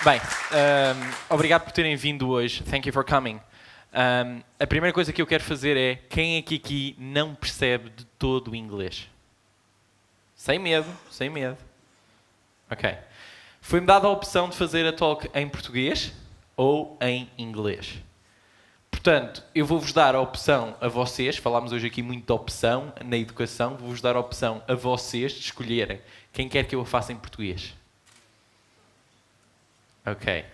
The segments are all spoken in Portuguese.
Bem, obrigado por terem vindo hoje. Thank you for coming. A primeira coisa que eu quero fazer é, quem é que aqui não percebe de todo o inglês? Sem medo, sem medo. Ok. Foi-me dada a opção de fazer a talk em português ou em inglês. Portanto, eu vou-vos dar a opção a vocês, falámos hoje aqui muito de opção na educação, vou-vos dar a opção a vocês de escolherem quem quer que eu a faça em português. Ok.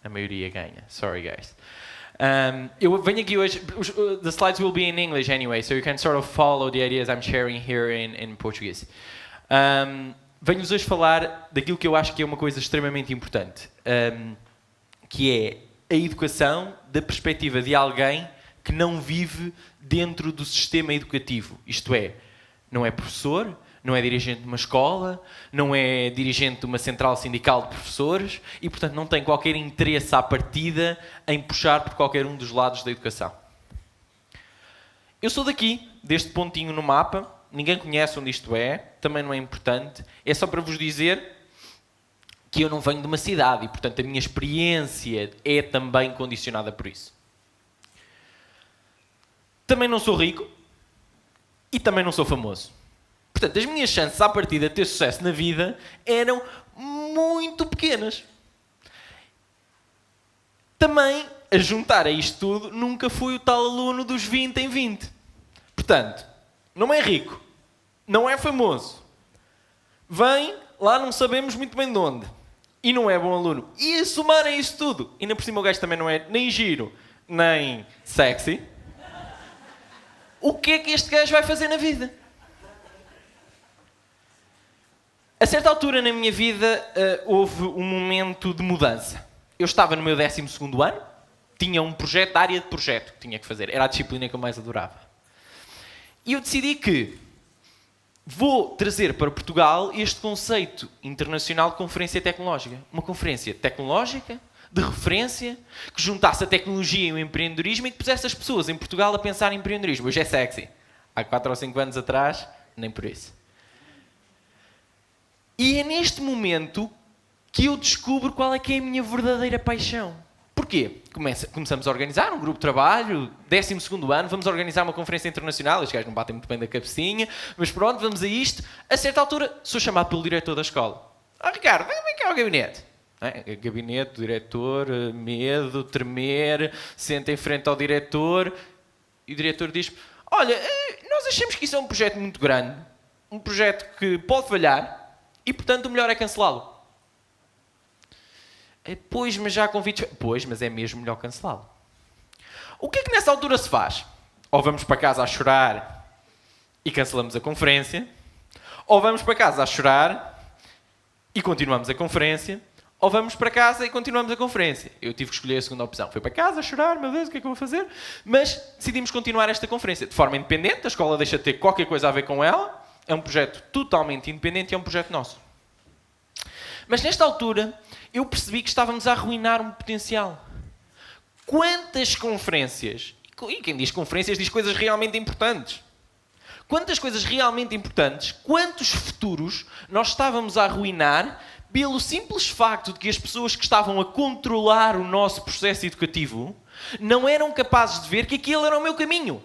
A maioria ganha. Sorry, guys. Eu venho aqui hoje... The slides will be in English anyway, so you can sort of follow the ideas I'm sharing here in Portuguese. Venho-vos hoje falar daquilo que eu acho que é uma coisa extremamente importante, que é a educação da perspectiva de alguém que não vive dentro do sistema educativo. Isto é, não é professor, não é dirigente de uma escola, não é dirigente de uma central sindical de professores e, portanto, não tem qualquer interesse à partida em puxar por qualquer um dos lados da educação. Eu sou daqui, deste pontinho no mapa, ninguém conhece onde isto é, também não é importante, é só para vos dizer que eu não venho de uma cidade e, portanto, a minha experiência é também condicionada por isso. Também não sou rico e também não sou famoso. Portanto, as minhas chances à partida de ter sucesso na vida eram muito pequenas. Também, a juntar a isto tudo, nunca fui o tal aluno dos 20 em 20. Portanto, não é rico, não é famoso, vem, lá não sabemos muito bem de onde, e não é bom aluno. E a somar a isto tudo, ainda por cima o gajo também não é nem giro, nem sexy, o que é que este gajo vai fazer na vida? A certa altura na minha vida houve um momento de mudança. Eu estava no meu 12º ano, tinha um projeto, área de projeto que tinha que fazer. Era a disciplina que eu mais adorava. E eu decidi que vou trazer para Portugal este conceito internacional de conferência tecnológica. Uma conferência tecnológica, de referência, que juntasse a tecnologia e o empreendedorismo e que pusesse as pessoas em Portugal a pensar em empreendedorismo. Hoje é sexy. Há 4 ou 5 anos atrás, nem por isso. E é neste momento que eu descubro qual é que é a minha verdadeira paixão. Porquê? Começamos a organizar um grupo de trabalho, 12º ano, vamos organizar uma conferência internacional, os gajos não batem muito bem da cabecinha, mas pronto, vamos a isto. A certa altura, sou chamado pelo diretor da escola. Ricardo, vem cá ao gabinete. Gabinete, diretor, medo, tremer, senta em frente ao diretor, e o diretor diz: olha, nós achamos que isso é um projeto muito grande, um projeto que pode falhar, e, portanto, o melhor é cancelá-lo. Pois, mas já há convites... Pois, mas é mesmo melhor cancelá-lo. O que é que nessa altura se faz? Ou vamos para casa a chorar e cancelamos a conferência, ou vamos para casa a chorar e continuamos a conferência, ou vamos para casa e continuamos a conferência. Eu tive que escolher a segunda opção. Fui para casa a chorar, meu Deus, o que é que eu vou fazer? Mas decidimos continuar esta conferência de forma independente, a escola deixa de ter qualquer coisa a ver com ela. É um projeto totalmente independente e é um projeto nosso. Mas nesta altura, eu percebi que estávamos a arruinar um potencial. Quantas conferências, e quem diz conferências diz coisas realmente importantes. Quantas coisas realmente importantes, quantos futuros nós estávamos a arruinar pelo simples facto de que as pessoas que estavam a controlar o nosso processo educativo não eram capazes de ver que aquele era o meu caminho.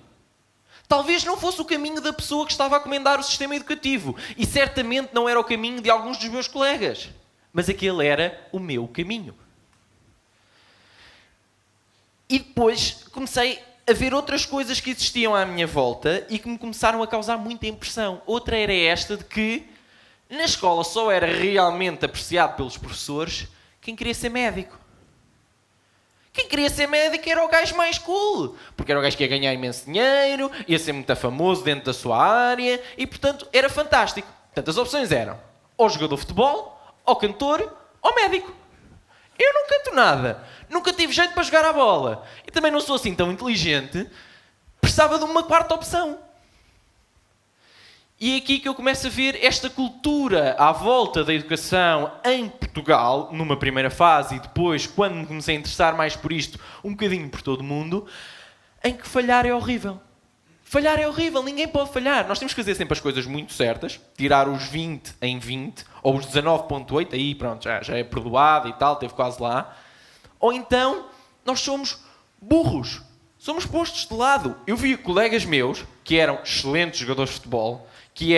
Talvez não fosse o caminho da pessoa que estava a comandar o sistema educativo. E certamente não era o caminho de alguns dos meus colegas. Mas aquele era o meu caminho. E depois comecei a ver outras coisas que existiam à minha volta e que me começaram a causar muita impressão. Outra era esta de que na escola só era realmente apreciado pelos professores quem queria ser médico. Quem queria ser médico era o gajo mais cool, porque era o gajo que ia ganhar imenso dinheiro, ia ser muito famoso dentro da sua área e, portanto, era fantástico. Portanto, as opções eram ou jogador de futebol, ou cantor, ou médico. Eu não canto nada, nunca tive jeito para jogar a bola e também não sou assim tão inteligente, precisava de uma quarta opção. E é aqui que eu começo a ver esta cultura à volta da educação em Portugal, numa primeira fase, e depois, quando me comecei a interessar mais por isto, um bocadinho por todo o mundo, em que falhar é horrível. Falhar é horrível, ninguém pode falhar. Nós temos que fazer sempre as coisas muito certas, tirar os 20 em 20, ou os 19.8, aí pronto, já é perdoado e tal, teve quase lá. Ou então, nós somos burros. Somos postos de lado. Eu vi colegas meus, que eram excelentes jogadores de futebol, que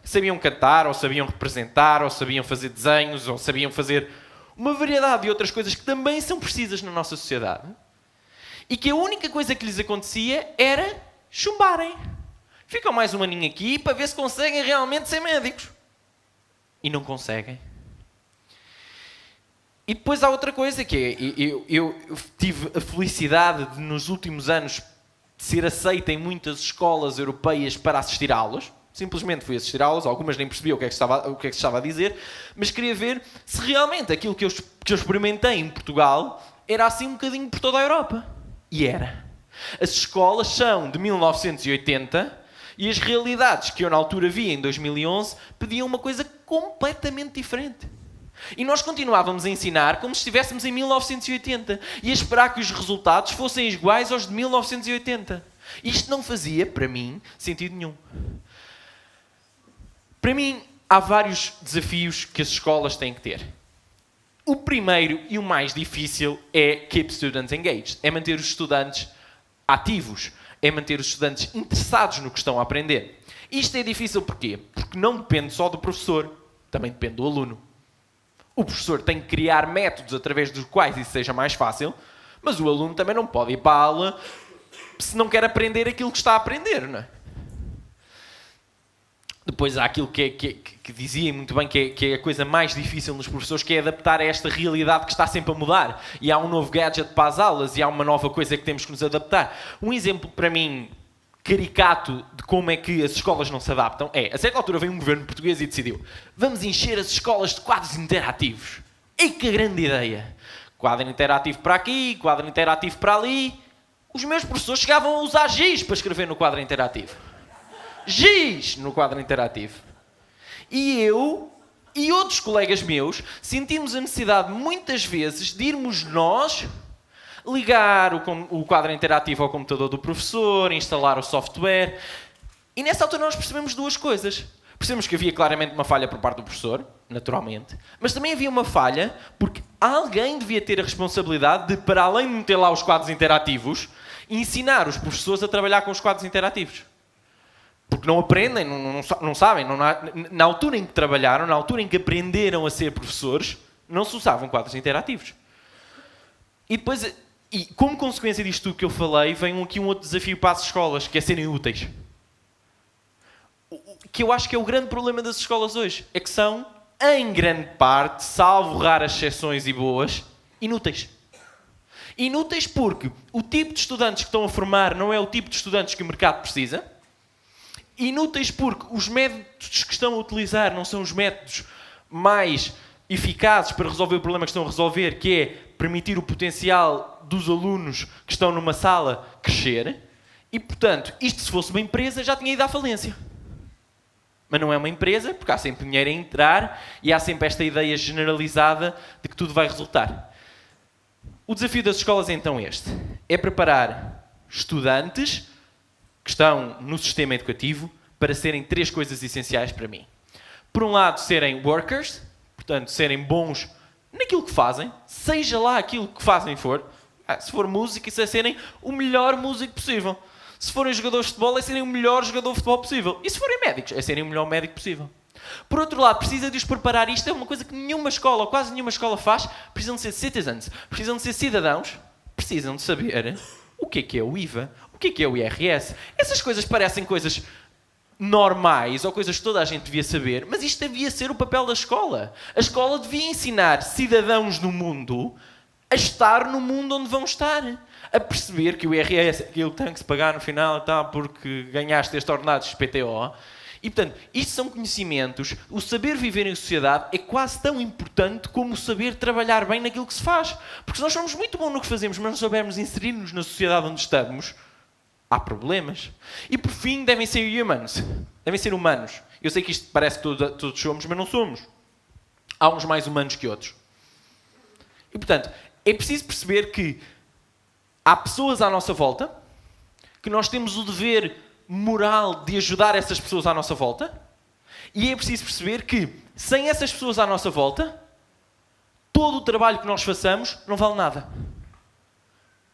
sabiam cantar, ou sabiam representar, ou sabiam fazer desenhos, ou sabiam fazer uma variedade de outras coisas que também são precisas na nossa sociedade. E que a única coisa que lhes acontecia era chumbarem. Ficam mais um aninho aqui para ver se conseguem realmente ser médicos. E não conseguem. E depois há outra coisa que é, eu tive a felicidade de, nos últimos anos, ser aceita em muitas escolas europeias para assistir a aulas. Simplesmente fui assistir a aulas, algumas nem percebi o que é que se estava a dizer, mas queria ver se realmente aquilo que eu experimentei em Portugal era assim um bocadinho por toda a Europa. E era. As escolas são de 1980 e as realidades que eu na altura vi em 2011 pediam uma coisa completamente diferente. E nós continuávamos a ensinar como se estivéssemos em 1980 e a esperar que os resultados fossem iguais aos de 1980. Isto não fazia, para mim, sentido nenhum. Para mim, há vários desafios que as escolas têm que ter. O primeiro e o mais difícil é keep students engaged. É manter os estudantes ativos. É manter os estudantes interessados no que estão a aprender. Isto é difícil porquê? Porque não depende só do professor. Também depende do aluno. O professor tem que criar métodos através dos quais isso seja mais fácil, mas o aluno também não pode ir para a aula se não quer aprender aquilo que está a aprender, não é? Depois há aquilo que dizia muito bem que é a coisa mais difícil nos professores, que é adaptar a esta realidade que está sempre a mudar. E há um novo gadget para as aulas e há uma nova coisa que temos que nos adaptar. Um exemplo, para mim, caricato de como é que as escolas não se adaptam é, a certa altura veio um governo português e decidiu: vamos encher as escolas de quadros interativos. E que grande ideia! Quadro interativo para aqui, quadro interativo para ali. Os meus professores chegavam a usar giz para escrever no quadro interativo. Giz no quadro interativo. E eu e outros colegas meus sentimos a necessidade muitas vezes de irmos nós ligar o quadro interativo ao computador do professor, instalar o software. E nessa altura nós percebemos duas coisas. Percebemos que havia claramente uma falha por parte do professor, naturalmente, mas também havia uma falha porque alguém devia ter a responsabilidade de, para além de meter lá os quadros interativos, ensinar os professores a trabalhar com os quadros interativos. Porque não aprendem, não sabem. Na altura em que trabalharam, na altura em que aprenderam a ser professores, não se usavam quadros interativos. E depois, e como consequência disto tudo que eu falei, vem aqui um outro desafio para as escolas, que é serem úteis. Que eu acho que é o grande problema das escolas hoje. É que são, em grande parte, salvo raras exceções e boas, inúteis. Inúteis porque o tipo de estudantes que estão a formar não é o tipo de estudantes que o mercado precisa. Inúteis porque os métodos que estão a utilizar não são os métodos mais eficazes para resolver o problema que estão a resolver, que é permitir o potencial dos alunos que estão numa sala crescer. E, portanto, isto se fosse uma empresa já tinha ido à falência. Mas não é uma empresa, porque há sempre dinheiro a entrar e há sempre esta ideia generalizada de que tudo vai resultar. O desafio das escolas é então este. É preparar estudantes que estão no sistema educativo para serem três coisas essenciais para mim. Por um lado, serem workers, portanto, serem bons naquilo que fazem, seja lá aquilo que fazem for. Se for música, isso é serem o melhor músico possível. Se forem jogadores de futebol, é serem o melhor jogador de futebol possível. E se forem médicos, é serem o melhor médico possível. Por outro lado, precisa de os preparar. Isto é uma coisa que nenhuma escola, ou quase nenhuma escola faz. Precisam de ser citizens, precisam de ser cidadãos, precisam de saber o que é o IVA, o que é o IRS. Essas coisas parecem coisas normais, ou coisas que toda a gente devia saber, mas isto devia ser o papel da escola. A escola devia ensinar cidadãos no mundo a estar no mundo onde vão estar. A perceber que o IRS é aquilo que tem que se pagar no final, tá, porque ganhaste este ordenado de PTO. E, portanto, isto são conhecimentos. O saber viver em sociedade é quase tão importante como o saber trabalhar bem naquilo que se faz. Porque se nós somos muito bons no que fazemos, mas não soubermos inserir-nos na sociedade onde estamos, há problemas. E, por fim, devem ser humans. Devem ser humanos. Eu sei que isto parece que todos somos, mas não somos. Há uns mais humanos que outros. E, portanto, é preciso perceber que há pessoas à nossa volta que nós temos o dever moral de ajudar essas pessoas à nossa volta. E é preciso perceber que, sem essas pessoas à nossa volta, todo o trabalho que nós façamos não vale nada.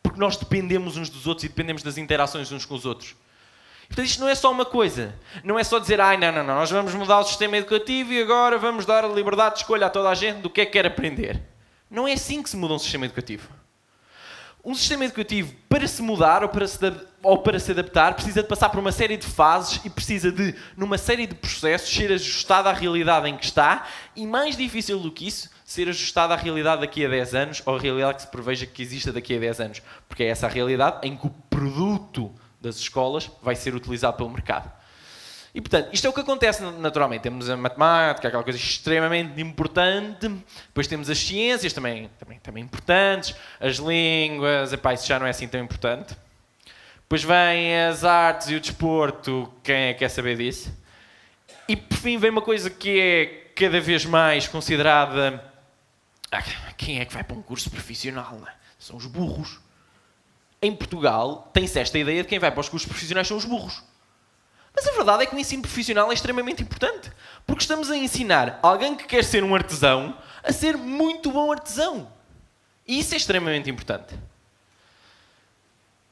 Porque nós dependemos uns dos outros e dependemos das interações uns com os outros. Portanto, isto não é só uma coisa. Não é só dizer, não, nós vamos mudar o sistema educativo e agora vamos dar a liberdade de escolha a toda a gente do que é que quer aprender. Não é assim que se muda um sistema educativo. Um sistema educativo, para se mudar ou para se adaptar, precisa de passar por uma série de fases e precisa de, numa série de processos, ser ajustado à realidade em que está e, mais difícil do que isso, ser ajustado à realidade daqui a 10 anos ou à realidade que se preveja que exista daqui a 10 anos. Porque é essa a realidade em que o produto das escolas vai ser utilizado pelo mercado. E, portanto, isto é o que acontece naturalmente. Temos a matemática, aquela coisa extremamente importante. Depois temos as ciências, também importantes. As línguas, isso já não é assim tão importante. Depois vêm as artes e o desporto. Quem é que quer saber disso? E, por fim, vem uma coisa que é cada vez mais considerada... quem é que vai para um curso profissional? Não é? São os burros. Em Portugal, tem-se esta ideia de que quem vai para os cursos profissionais são os burros. Mas a verdade é que o ensino profissional é extremamente importante. Porque estamos a ensinar alguém que quer ser um artesão a ser muito bom artesão. E isso é extremamente importante.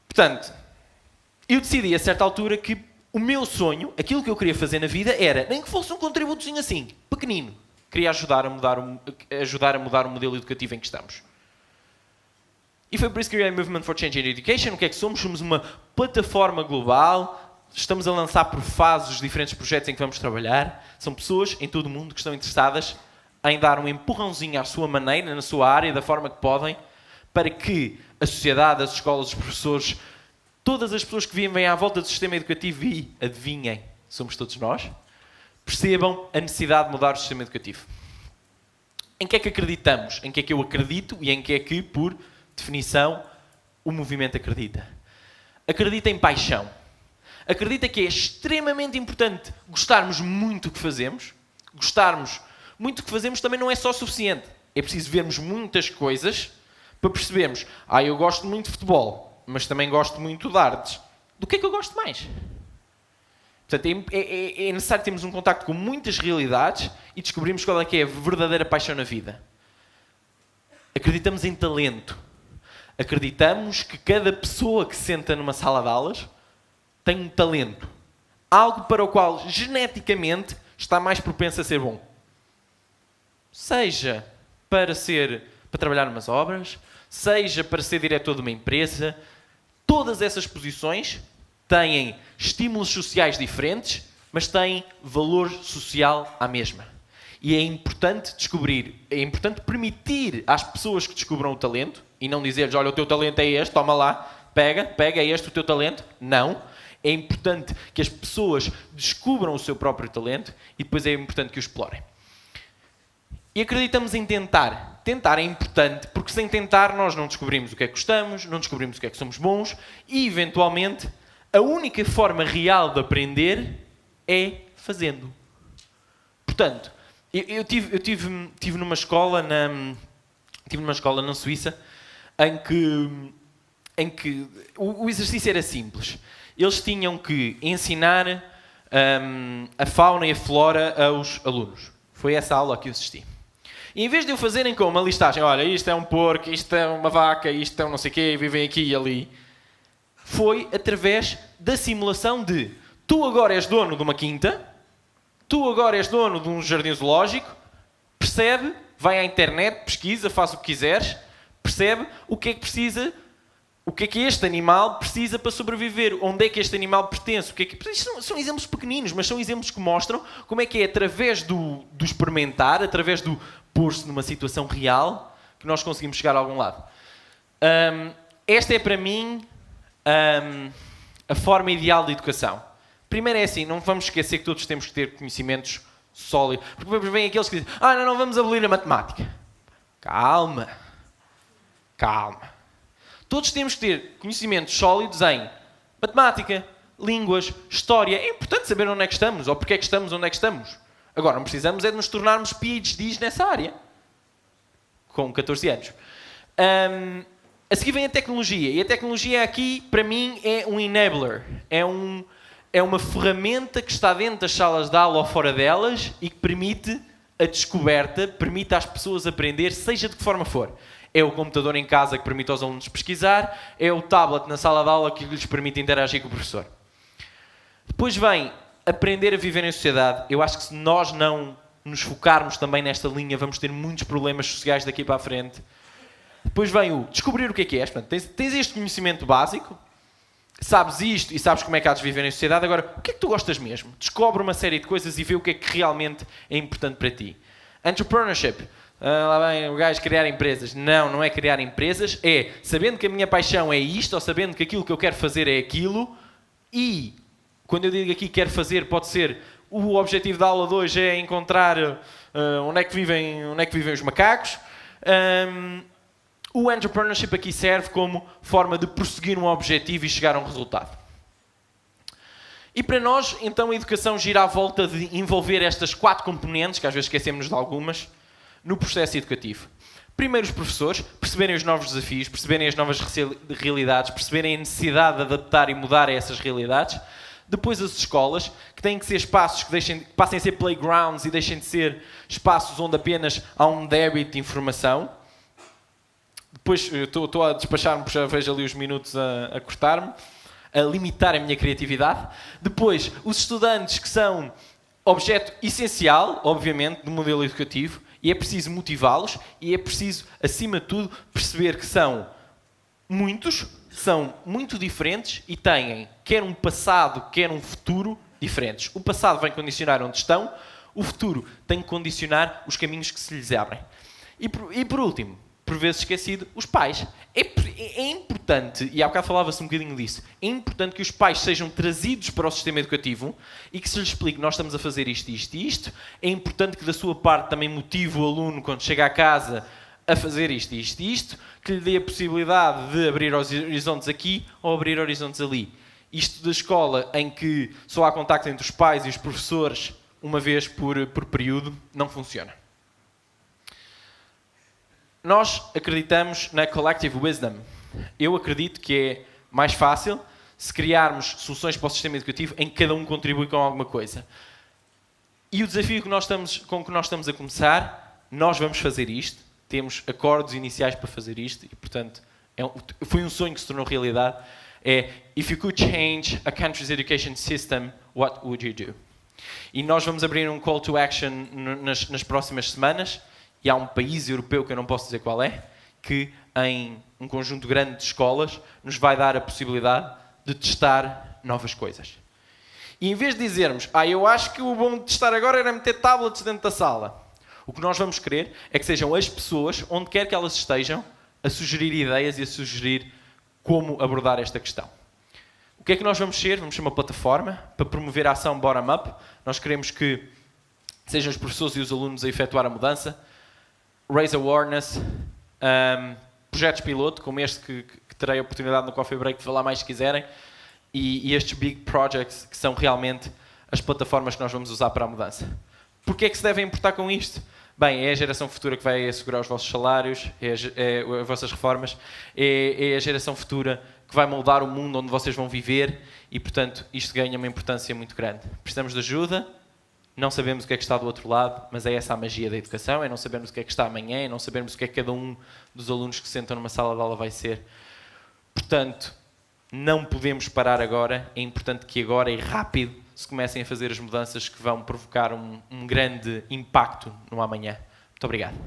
Portanto, eu decidi a certa altura que o meu sonho, aquilo que eu queria fazer na vida era, nem que fosse um contributozinho assim, pequenino. Queria ajudar a mudar o modelo educativo em que estamos. E foi por isso que eu criei o Movement for Change in Education. O que é que somos? Somos uma plataforma global. Estamos a lançar por fases os diferentes projetos em que vamos trabalhar. São pessoas em todo o mundo que estão interessadas em dar um empurrãozinho à sua maneira, na sua área, da forma que podem, para que a sociedade, as escolas, os professores, todas as pessoas que vivem à volta do sistema educativo e, adivinhem, somos todos nós, percebam a necessidade de mudar o sistema educativo. Em que é que acreditamos? Em que é que eu acredito e em que é que, por definição, o movimento acredita? Acredita em paixão. Acredita que é extremamente importante gostarmos muito do que fazemos. Gostarmos muito do que fazemos também não é só suficiente. É preciso vermos muitas coisas para percebermos, eu gosto muito de futebol, mas também gosto muito de artes. Do que é que eu gosto mais? Portanto, é necessário termos um contacto com muitas realidades e descobrirmos qual é que é a verdadeira paixão na vida. Acreditamos em talento. Acreditamos que cada pessoa que se senta numa sala de aulas tem um talento. Algo para o qual, geneticamente, está mais propenso a ser bom. Seja para trabalhar numas obras, seja para ser diretor de uma empresa, todas essas posições têm estímulos sociais diferentes, mas têm valor social à mesma. E é importante permitir às pessoas que descubram o talento, e não dizer-lhes, olha, o teu talento é este, toma lá, pega, é este o teu talento. Não. É importante que as pessoas descubram o seu próprio talento e depois é importante que o explorem. E acreditamos em tentar. Tentar é importante porque sem tentar nós não descobrimos o que é que gostamos, não descobrimos o que é que somos bons e, eventualmente, a única forma real de aprender é fazendo. Portanto, eu tive numa escola na Suíça em que o exercício era simples. Eles tinham que ensinar a fauna e a flora aos alunos. Foi essa aula que eu assisti. E em vez de eu fazerem com uma listagem, olha, isto é um porco, isto é uma vaca, isto é um não sei o quê, vivem aqui e ali, foi através da simulação de tu agora és dono de uma quinta, tu agora és dono de um jardim zoológico, percebe, vai à internet, pesquisa, faz o que quiseres, percebe o que é que precisa, o que é que este animal precisa para sobreviver, onde é que este animal pertence, Isto são exemplos pequeninos, mas são exemplos que mostram como é que é através do experimentar, através do pôr-se numa situação real, que nós conseguimos chegar a algum lado. Esta é para mim a forma ideal de educação. Primeiro é assim, não vamos esquecer que todos temos que ter conhecimentos sólidos. Porque depois vêm aqueles que dizem, não vamos abolir a matemática. Calma. Todos temos que ter conhecimentos sólidos em matemática, línguas, história. É importante saber onde é que estamos, ou porque é que estamos onde é que estamos. Agora, não precisamos é de nos tornarmos PhDs nessa área. Com 14 anos. A seguir vem a tecnologia. E a tecnologia aqui, para mim, é um enabler. É um é uma ferramenta que está dentro das salas de aula ou fora delas e que permite a descoberta, permite às pessoas aprender, seja de que forma for. É o computador em casa que permite aos alunos pesquisar, é o tablet na sala de aula que lhes permite interagir com o professor. Depois vem aprender a viver em sociedade. Eu acho que se nós não nos focarmos também nesta linha, vamos ter muitos problemas sociais daqui para a frente. Depois vem o descobrir o que é. Portanto, tens este conhecimento básico, sabes isto e sabes como é que há de viver em sociedade. Agora, o que é que tu gostas mesmo? Descobre uma série de coisas e vê o que é que realmente é importante para ti. Entrepreneurship. Lá vem o gajo criar empresas. Não é criar empresas. É sabendo que a minha paixão é isto, ou sabendo que aquilo que eu quero fazer é aquilo. E, quando eu digo aqui quero fazer, pode ser o objetivo da aula de hoje é encontrar onde é que vivem os macacos. O entrepreneurship aqui serve como forma de prosseguir um objetivo e chegar a um resultado. E para nós, então, a educação gira à volta de envolver estas 4 componentes, que às vezes esquecemos de algumas, no processo educativo. Primeiro, os professores perceberem os novos desafios, perceberem as novas realidades, perceberem a necessidade de adaptar e mudar a essas realidades. Depois, as escolas, que têm que ser espaços que passem a ser playgrounds e deixem de ser espaços onde apenas há um débito de informação. Depois, estou a despachar-me, porque já vejo ali os minutos a cortar-me, a limitar a minha criatividade. Depois, os estudantes, que são objeto essencial, obviamente, do modelo educativo, e é preciso motivá-los, e é preciso, acima de tudo, perceber que são muito diferentes e têm quer um passado, quer um futuro diferentes. O passado vem condicionar onde estão, o futuro tem que condicionar os caminhos que se lhes abrem. E por último, por vezes esquecido, os pais. É importante, e há bocado falava-se um bocadinho disso, é importante que os pais sejam trazidos para o sistema educativo e que se lhes explique, nós estamos a fazer isto, isto e isto. É importante que da sua parte também motive o aluno quando chega à casa a fazer isto, isto e isto, que lhe dê a possibilidade de abrir horizontes aqui ou abrir horizontes ali. Isto da escola em que só há contacto entre os pais e os professores uma vez por período, não funciona. Nós acreditamos na collective wisdom. Eu acredito que é mais fácil se criarmos soluções para o sistema educativo em que cada um contribui com alguma coisa. E o desafio com que nós estamos a começar, nós vamos fazer isto, temos acordos iniciais para fazer isto e, portanto, foi um sonho que se tornou realidade, é if you could change a country's education system, what would you do? E nós vamos abrir um call to action nas próximas semanas. E há um país europeu, que eu não posso dizer qual é, que em um conjunto grande de escolas nos vai dar a possibilidade de testar novas coisas. E em vez de dizermos, eu acho que o bom de testar agora era meter tablets dentro da sala, o que nós vamos querer é que sejam as pessoas, onde quer que elas estejam, a sugerir ideias e a sugerir como abordar esta questão. O que é que nós vamos ser? Vamos ser uma plataforma para promover a ação bottom-up. Nós queremos que sejam os professores e os alunos a efetuar a mudança. Raise awareness, projetos piloto, como este que terei a oportunidade no Coffee Break de falar mais se quiserem, e estes big projects que são realmente as plataformas que nós vamos usar para a mudança. Porquê é que se devem importar com isto? Bem, é a geração futura que vai assegurar os vossos salários, é as vossas reformas, é a geração futura que vai moldar o mundo onde vocês vão viver e, portanto, isto ganha uma importância muito grande. Precisamos de ajuda. Não sabemos o que é que está do outro lado, mas é essa a magia da educação, é não sabermos o que é que está amanhã, é não sabermos o que é que cada um dos alunos que sentam numa sala de aula vai ser. Portanto, não podemos parar agora, é importante que agora e rápido se comecem a fazer as mudanças que vão provocar um grande impacto no amanhã. Muito obrigado.